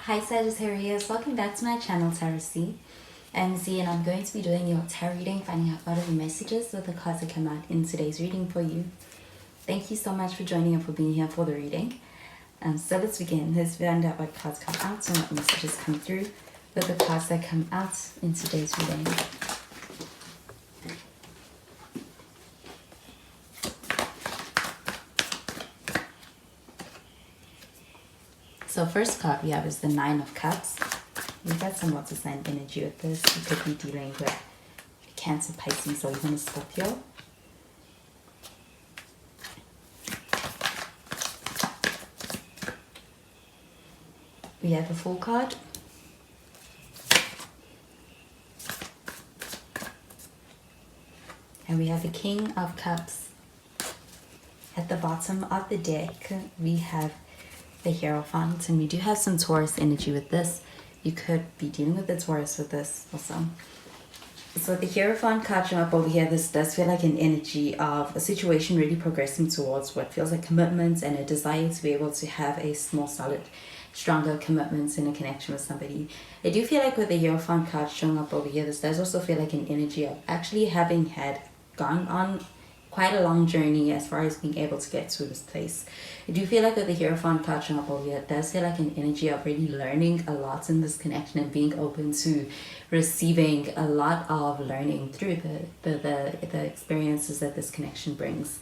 Hi Sagittarius, welcome back to my channel Tarot C. I'm Z and I'm going to be doing your tarot reading, finding out what are the messages with the cards that come out in today's reading for you. Thank you so much for joining and for being here for the reading. So let's begin. Let's find out what cards come out and what messages come through with the cards that come out in today's reading. So first card we have is the Nine of Cups. We've got some water sign energy with this. You could be dealing with Cancer, Pisces, or even a Scorpio. We have a Fool card. And we have the King of Cups. At the bottom of the deck, we have the Hierophant, and we do have some Taurus energy with this. You could be dealing with the Taurus with this also. So the Hierophant card showing up over here, this does feel like an energy of a situation really progressing towards what feels like commitments and a desire to be able to have a more solid, stronger commitments in a connection with somebody. I do feel like with the Hierophant card showing up over here, this does also feel like an energy of actually having gone on quite a long journey as far as being able to get to this place. I do feel like with the Hierophant card showing up over here, it does feel like an energy of really learning a lot in this connection and being open to receiving a lot of learning through the experiences that this connection brings.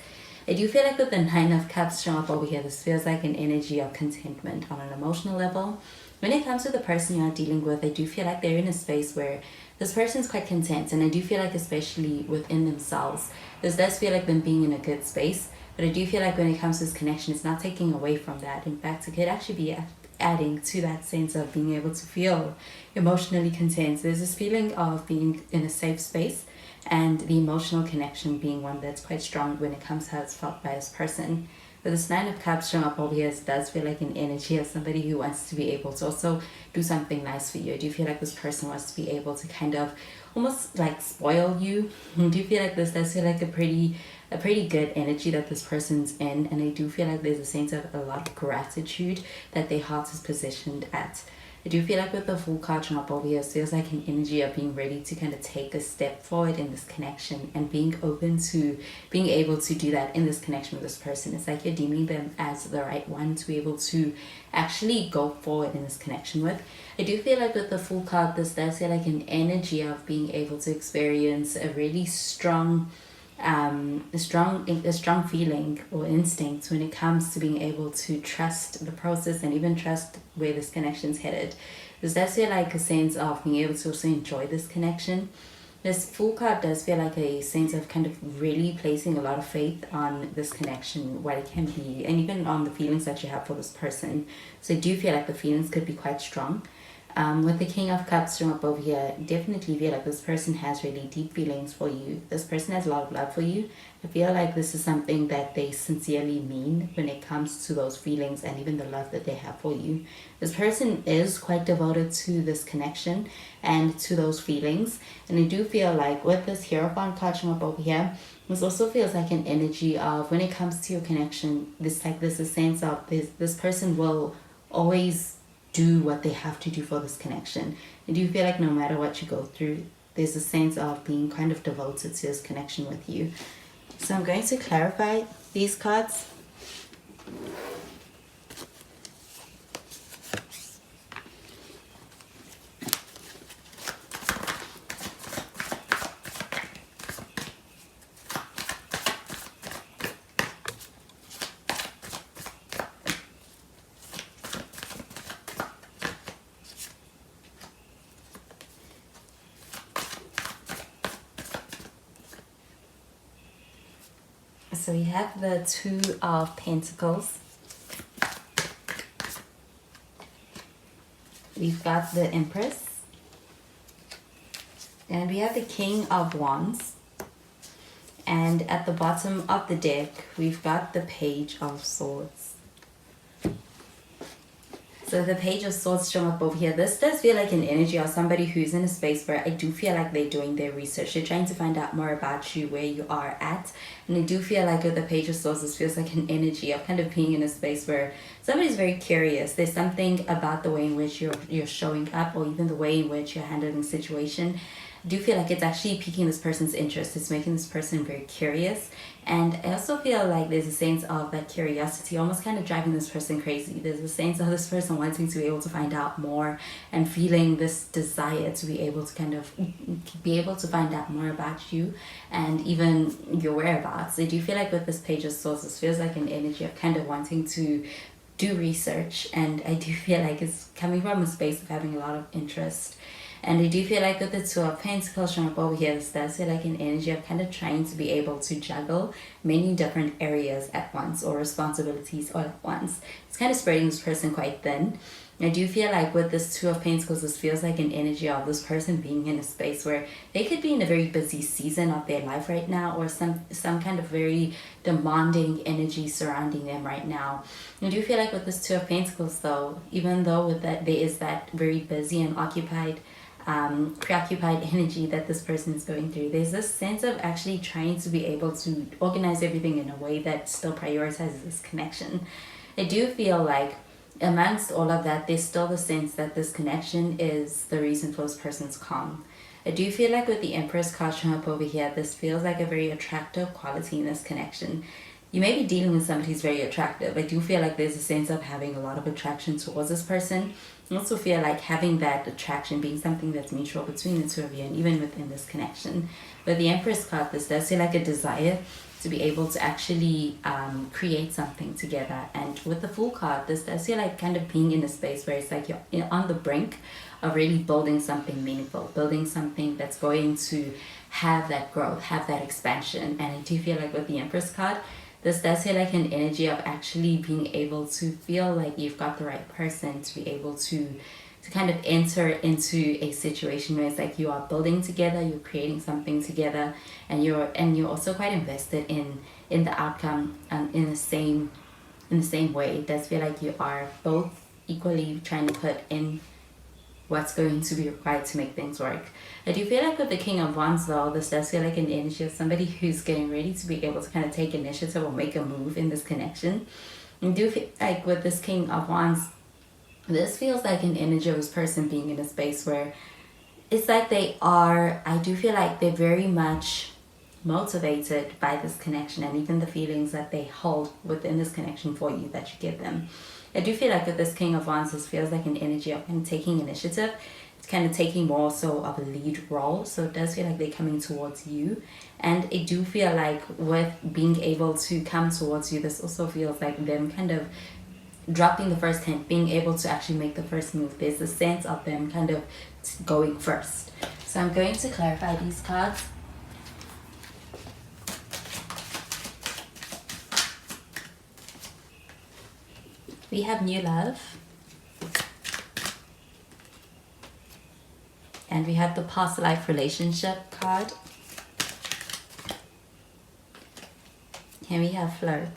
I do feel like with the Nine of Cups showing up over here, this feels like an energy of contentment on an emotional level. When it comes to the person you are dealing with, I do feel like they're in a space where this person is quite content, and I do feel like especially within themselves, this does feel like them being in a good space. But I do feel like when it comes to this connection, it's not taking away from that. In fact, it could actually be adding to that sense of being able to feel emotionally content. There's this feeling of being in a safe space, and the emotional connection being one that's quite strong when it comes to how it's felt by this person. But this Nine of Cups showing up over here, it does feel like an energy of somebody who wants to be able to also do something nice for you. I do feel like this person wants to be able to kind of almost like spoil you. I do feel like this does feel like a pretty good energy that this person's in, and I do feel like there's a sense of a lot of gratitude that their heart is positioned at. I do feel like with the Fool card showing up over here, it feels like an energy of being ready to kind of take a step forward in this connection and being open to being able to do that in this connection with this person. It's like you're deeming them as the right one to be able to actually go forward in this connection with. I do feel like with the Fool card, this does feel like an energy of being able to experience a really strong a strong feeling or instinct when it comes to being able to trust the process and even trust where this connection's headed. This does feel like a sense of being able to also enjoy this connection. This Fool card does feel like a sense of kind of really placing a lot of faith on this connection, what it can be, and even on the feelings that you have for this person. So I do feel like the feelings could be quite strong. With the King of Cups showing up over here, definitely feel like this person has really deep feelings for you. This person has a lot of love for you. I feel like this is something that they sincerely mean when it comes to those feelings and even the love that they have for you. This person is quite devoted to this connection and to those feelings. And I do feel like with this Hierophant card showing up over here, this also feels like an energy of when it comes to your connection, there's a sense of this person will always do what they have to do for this connection. I do feel like no matter what you go through, there's a sense of being kind of devoted to this connection with you. So I'm going to clarify these cards. So we have the Two of Pentacles. We've got the Empress. And we have the King of Wands. And at the bottom of the deck, we've got the Page of Swords. So So the Page of Swords showing up over here. This does feel like an energy of somebody who's in a space where I do feel like they're doing their research. They're trying to find out more about you, where you are at. And I do feel like with the Page of Swords, this feels like an energy of kind of being in a space where somebody's very curious. There's something about the way in which you're showing up, or even the way in which you're handling the situation. I do feel like it's actually piquing this person's interest. It's making this person very curious. And I also feel like there's a sense of that curiosity almost kind of driving this person crazy. There's a sense of this person wanting to be able to find out more and feeling this desire to be able to kind of be able to find out more about you and even your whereabouts. I do feel like with this Page of Swords, this feels like an energy of kind of wanting to do research, and I do feel like it's coming from a space of having a lot of interest. And I do feel like with the Two of Pentacles showing up over here, this does feel like an energy of kind of trying to be able to juggle many different areas at once, or responsibilities all at once. It's kind of spreading this person quite thin. I do feel like with this Two of Pentacles, this feels like an energy of this person being in a space where they could be in a very busy season of their life right now, or some kind of very demanding energy surrounding them right now. I do feel like with this Two of Pentacles though, even though with that there is that very busy and preoccupied energy that this person is going through, there's this sense of actually trying to be able to organize everything in a way that still prioritizes this connection. I do feel like amongst all of that, there's still the sense that this connection is the reason for this person's calm. I do feel like with the Empress card showing up over here, this feels like a very attractive quality in this connection. You may be dealing with somebody who's very attractive. I do feel like there's a sense of having a lot of attraction towards this person. I also feel like having that attraction being something that's mutual between the two of you, and even within this connection. With the Empress card, this does feel like a desire to be able to actually create something together. And with the Fool card, this does feel like kind of being in a space where it's like you're on the brink of really building something meaningful, building something that's going to have that growth, have that expansion. And I do feel like with the Empress card, this does feel like an energy of actually being able to feel like you've got the right person to be able to kind of enter into a situation where it's like you are building together, you're creating something together, and you're also quite invested in the outcome in the same way. It does feel like you are both equally trying to put in what's going to be required to make things work. I do feel like with the King of Wands though, this does feel like an energy of somebody who's getting ready to be able to kind of take initiative or make a move in this connection. I do feel like with this King of Wands, this feels like an energy of this person being in a space where it's like I do feel like they're very much motivated by this connection, and even the feelings that they hold within this connection for you that you give them. I do feel like with this King of Wands, this feels like an energy of kind of taking initiative. It's kind of taking more so of a lead role. So it does feel like they're coming towards you. And I do feel like with being able to come towards you, this also feels like them kind of dropping the first hint, being able to actually make the first move. There's a sense of them kind of going first. So I'm going to clarify these cards. We have new love. And we have the past life relationship card. Here we have flirt.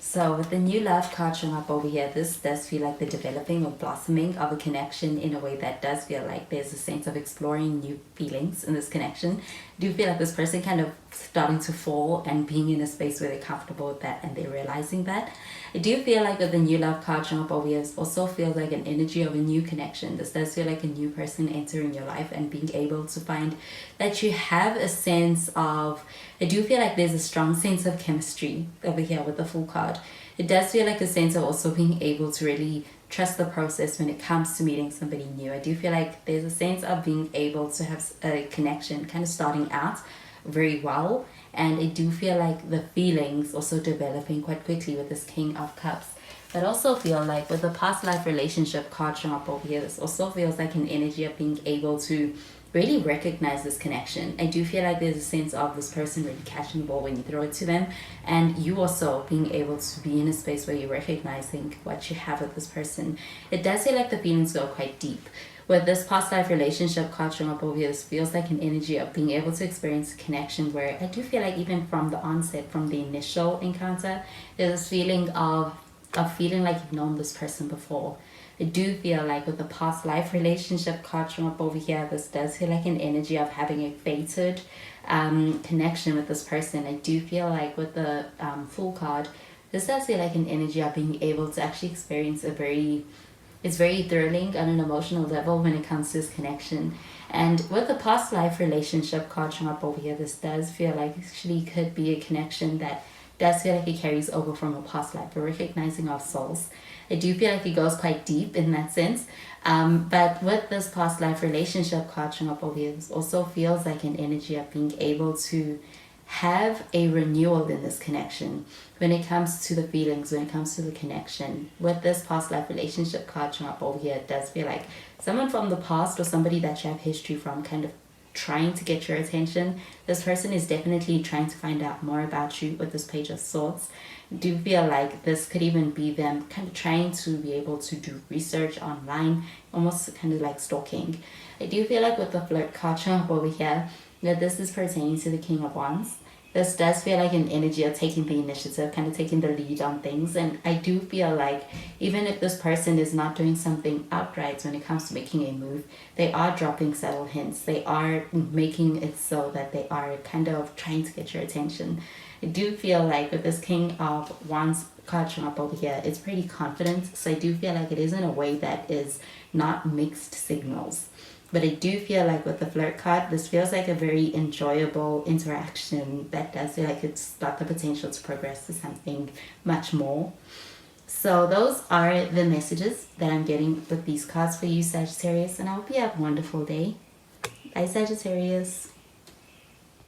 So with the new love card showing up over here, this does feel like the developing or blossoming of a connection in a way that does feel like there's a sense of exploring new feelings in this connection. I do feel like this person kind of starting to fall and being in a space where they're comfortable with that and they're realizing that. I do feel like with the new love card showing up over here, it also feels like an energy of a new connection. This does feel like a new person entering your life and being able to find that you have a sense of, I do feel like there's a strong sense of chemistry over here with the Fool card. It does feel like a sense of also being able to really trust the process when it comes to meeting somebody new. I do feel like there's a sense of being able to have a connection kind of starting out very well, and I do feel like the feelings also developing quite quickly with this King of Cups. But also feel like with the past life relationship card showing up over here, this also feels like an energy of being able to really recognize this connection. I do feel like there's a sense of this person really catching the ball when you throw it to them, and you also being able to be in a space where you're recognizing what you have with this person. It does feel like the feelings go quite deep. With this past life relationship card showing up over here, this feels like an energy of being able to experience a connection where I do feel like even from the onset, from the initial encounter, there's this feeling of of feeling like you've known this person before. I do feel like with the past life relationship card showing up over here, this does feel like an energy of having a fated connection with this person. I do feel like with the Fool card, this does feel like an energy of being able to actually experience it's very thrilling on an emotional level when it comes to this connection. And with the past life relationship card showing up over here, this does feel like actually could be a connection that does feel like it carries over from a past life, a recognizing of souls. I do feel like it goes quite deep in that sense. But with this past life relationship card showing up over here, this also feels like an energy of being able to have a renewal in this connection when it comes to the feelings, when it comes to the connection. With this past life relationship card showing up over here, it does feel like someone from the past or somebody that you have history from kind of trying to get your attention. This person is definitely trying to find out more about you with this Page of Swords. I do feel like this could even be them kind of trying to be able to do research online, almost kind of like stalking. I do feel like with the Flirt card showing up over here, that this is pertaining to the King of Wands. This does feel like an energy of taking the initiative, kind of taking the lead on things. And I do feel like even if this person is not doing something outright when it comes to making a move, they are dropping subtle hints. They are making it so that they are kind of trying to get your attention. I do feel like with this King of Wands card showing up over here, it's pretty confident. So I do feel like it is in a way that is not mixed signals. But I do feel like with the Flirt card, this feels like a very enjoyable interaction that does feel like it's got the potential to progress to something much more. So those are the messages that I'm getting with these cards for you, Sagittarius. And I hope you have a wonderful day. Bye, Sagittarius.